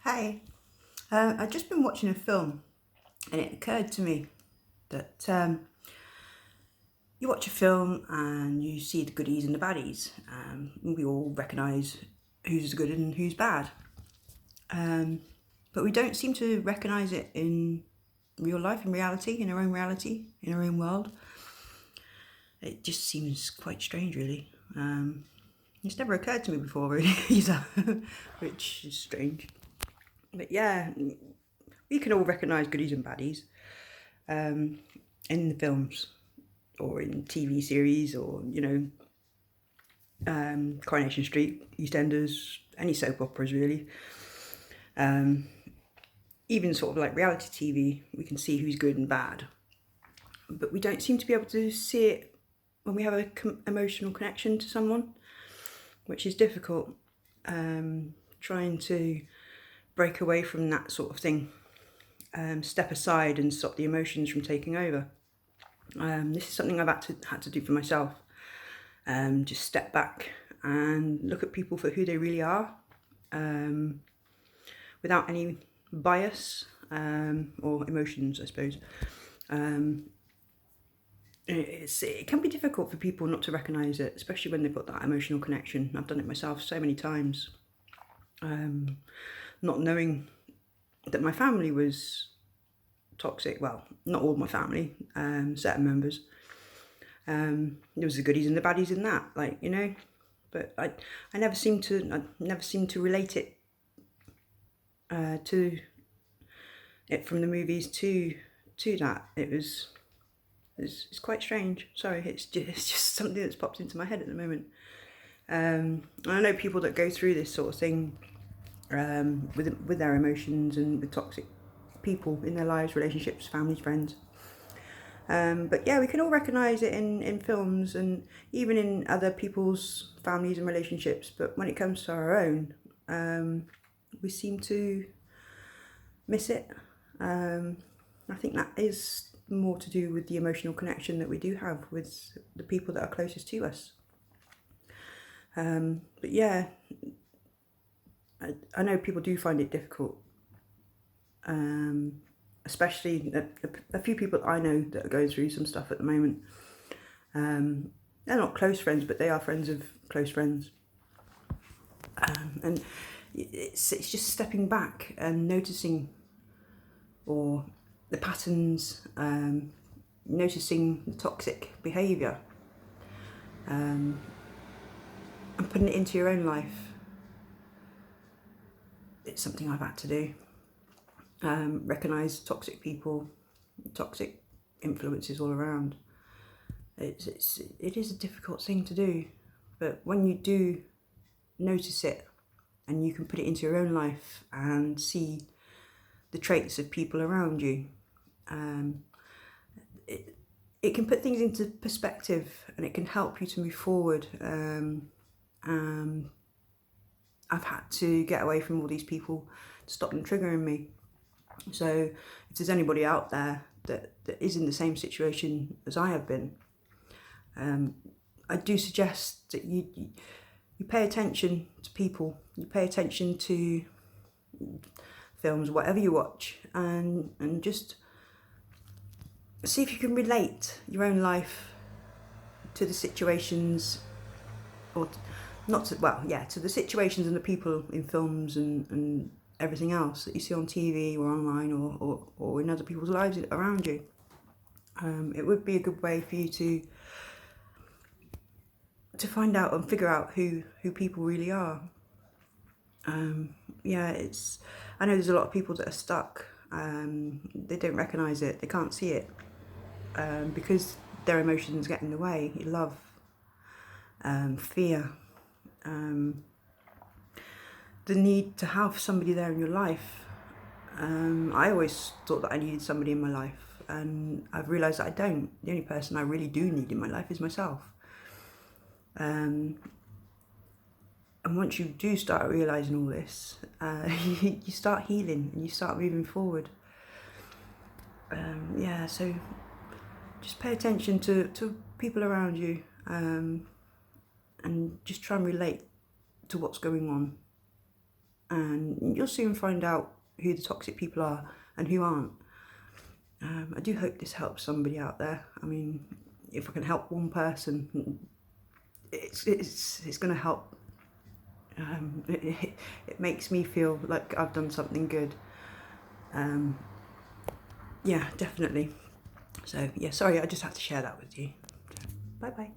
Hey, I've just been watching a film and it occurred to me that you watch a film and you see the goodies and the baddies. We all recognise who's good and who's bad. But we don't seem to recognise it in real life, in reality, in our own reality, in our own world. It just seems quite strange, really. It's never occurred to me before, really, either, which is strange. But yeah, we can all recognise goodies and baddies in the films or in TV series or, Coronation Street, EastEnders, any soap operas really. Even sort of like reality TV, we can see who's good and bad. But we don't seem to be able to see it when we have an emotional connection to someone, which is difficult. Trying to break away from that sort of thing, step aside and stop the emotions from taking over. This is something I've had to do for myself. Just step back and look at people for who they really are, without any bias or emotions, I suppose. It can be difficult for people not to recognise it, especially when they've got that emotional connection. I've done it myself so many times, not knowing that my family was toxic. Well, not all my family, certain members. There was the goodies and the baddies in that, But I never seemed to relate it to it from the movies to that. It's quite strange. Sorry, it's just something that's popped into my head at the moment. I know people that go through this sort of thing with their emotions and with toxic people in their lives, relationships, families, friends. But yeah, we can all recognise it in films and even in other people's families and relationships. But when it comes to our own, we seem to miss it. I think that is more to do with the emotional connection that we do have with the people that are closest to us. But yeah, I know people do find it difficult, especially a few people I know that are going through some stuff at the moment. They're not close friends, but they are friends of close friends. And it's just stepping back and noticing or the patterns, noticing the toxic behaviour, and putting it into your own life. It's something I've had to do. Recognise toxic people, toxic influences all around. It is a difficult thing to do, but when you do notice it and you can put it into your own life and see the traits of people around you, it can put things into perspective and it can help you to move forward. I've had to get away from all these people to stop them triggering me. So if there's anybody out there that is in the same situation as I have been, I do suggest that you pay attention to people, you pay attention to films, whatever you watch, and just see if you can relate your own life to the situations, or to the situations and the people in films and everything else that you see on TV or online or in other people's lives around you. It would be a good way for you to find out and figure out who people really are. I know there's a lot of people that are stuck. They don't recognise it, they can't see it, because their emotions get in the way. Love, fear, the need to have somebody there in your life. I always thought that I needed somebody in my life, and I've realised that I don't. The only person I really do need in my life is myself. And once you do start realising all this, you start healing and you start moving forward. So just pay attention to people around you, and just try and relate to what's going on. and you'll soon find out who the toxic people are and who aren't. I do hope this helps somebody out there. I mean, if I can help one person, it's going to help. It makes me feel like I've done something good. Yeah, definitely. So yeah, sorry, I just had to share that with you. Bye bye.